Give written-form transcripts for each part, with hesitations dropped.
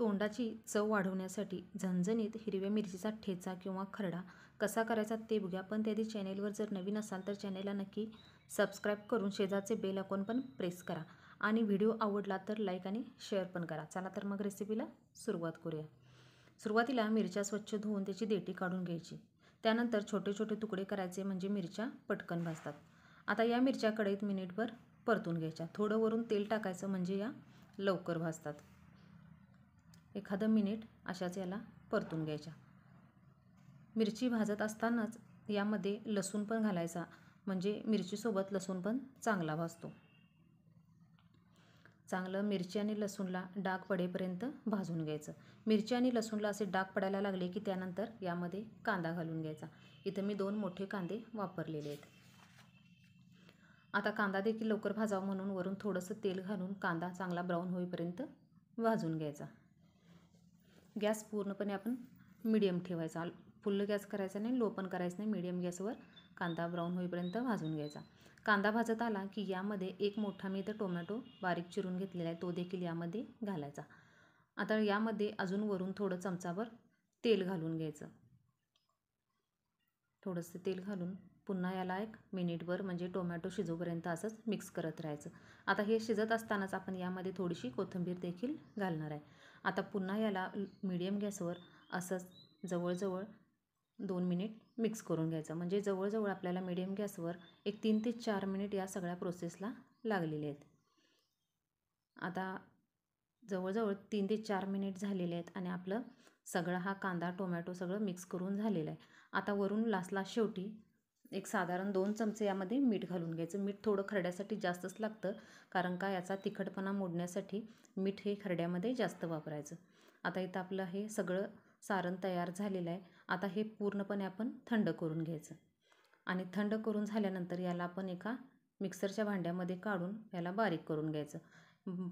तोंडाची चव वाढवण्यासाठी झणझणीत हिरव्या मिरचीचा ठेचा किंवा खरडा कसा करायचा ते बघूया. पण त्याआधी चॅनेलवर जर नवीन असाल तर चॅनेलला नक्की सबस्क्राईब करून शेजारचे बेल आयकॉन पण प्रेस करा आणि व्हिडिओ आवडला तर लाईक आणि शेअर पण करा. चला तर मग रेसिपीला सुरुवात करूया. सुरुवातीला मिरच्या स्वच्छ धुवून त्याची देठी काढून घ्यायची. त्यानंतर छोटे छोटे तुकडे करायचे म्हणजे मिरच्या पटकन भाजतात. आता या मिरच्या कढईत मिनिटभर परतून घ्यायच्या. थोडं वरून तेल टाकायचं म्हणजे या लवकर भाजतात. एखादं मिनिट अशाच याला परतून घ्यायच्या. मिरची भाजत असतानाच यामध्ये लसूण पण घालायचा म्हणजे मिरचीसोबत लसूण पण चांगला भाजतो. चांगलं मिरची आणि लसूणला डाग पडेपर्यंत भाजून घ्यायचं. मिरची आणि लसूणला असे डाग पडायला लागले की त्यानंतर यामध्ये कांदा घालून घ्यायचा. इथं मी 2 मोठे कांदे वापरलेले आहेत. आता कांदा देखील लवकर भाजावा म्हणून वरून थोडंसं तेल घालून कांदा चांगला ब्राऊन होईपर्यंत भाजून घ्यायचा. गॅस पूर्णपणे आपण मीडियम ठेवायचा. फुल गॅस करायचा नाही, लो पण करायचं नाही. मीडियम गॅसवर कांदा ब्राऊन होईपर्यंत भाजून घ्यायचा. कांदा भाजत आला की यामध्ये एक मोठा मी इथं टोमॅटो बारीक चिरून घेतलेला आहे, तो देखील यामध्ये घालायचा. आता यामध्ये अजून वरून थोडं चमचाभर तेल घालून घ्यायचं. थोडंसं तेल घालून पुन्हा याला 1 मिनिटभर म्हणजे टोमॅटो शिजोपर्यंत असंच मिक्स करत राहायचं. आता हे शिजत असतानाच आपण यामध्ये थोडीशी कोथिंबीर देखील घालणार आहे. आता पुन्हा याला मीडियम गॅसवर असंच जवळजवळ 2 मिनिट मिक्स करून घ्यायचं. म्हणजे जवळजवळ आपल्याला मीडियम गॅसवर एक 3 ते 4 मिनिट या सगळ्या प्रोसेसला लागलेले आहेत. आता जवळजवळ 3 ते 4 मिनिट झालेले आहेत आणि आपलं सगळा हा कांदा टोमॅटो सगळं मिक्स करून झालेलं आहे. आता वरून लास्टला शेवटी एक साधारण 2 चमचे यामध्ये मीठ घालून घ्यायचं. मीठ थोडं खरड्यासाठी जास्तच लागतं कारण का याचा तिखटपणा मोडण्यासाठी मीठ हे खरड्यामध्ये जास्त वापरायचं. आता इथं आपलं हे सगळं सारण तयार झालेलं आहे. आता हे पूर्णपणे आपण थंड करून घ्यायचं आणि थंड करून झाल्यानंतर याला आपण एका मिक्सरच्या भांड्यामध्ये काढून याला बारीक करून घ्यायचं.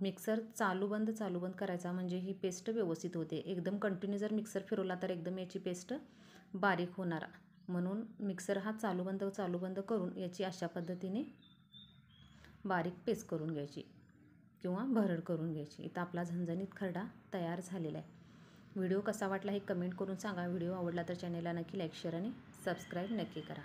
मिक्सर चालू बंद करायचा म्हणजे ही पेस्ट व्यवस्थित होते. एकदम कंटिन्यू जर मिक्सर फिरवला तर एकदम याची पेस्ट बारीक होणार. म्हणून मिक्सर हा चालू बंद करून याची अशा पद्धतीने बारीक पेस्ट करून घ्यायची किंवा भरड करून घ्यायची. इथं आपला झणझणीत खरडा तयार झालेला आहे. व्हिडिओ कसा वाटला हे कमेंट करून सांगा. व्हिडिओ आवडला तर चॅनेलला नक्की लाईक शेअर आणि सबस्क्राईब नक्की करा.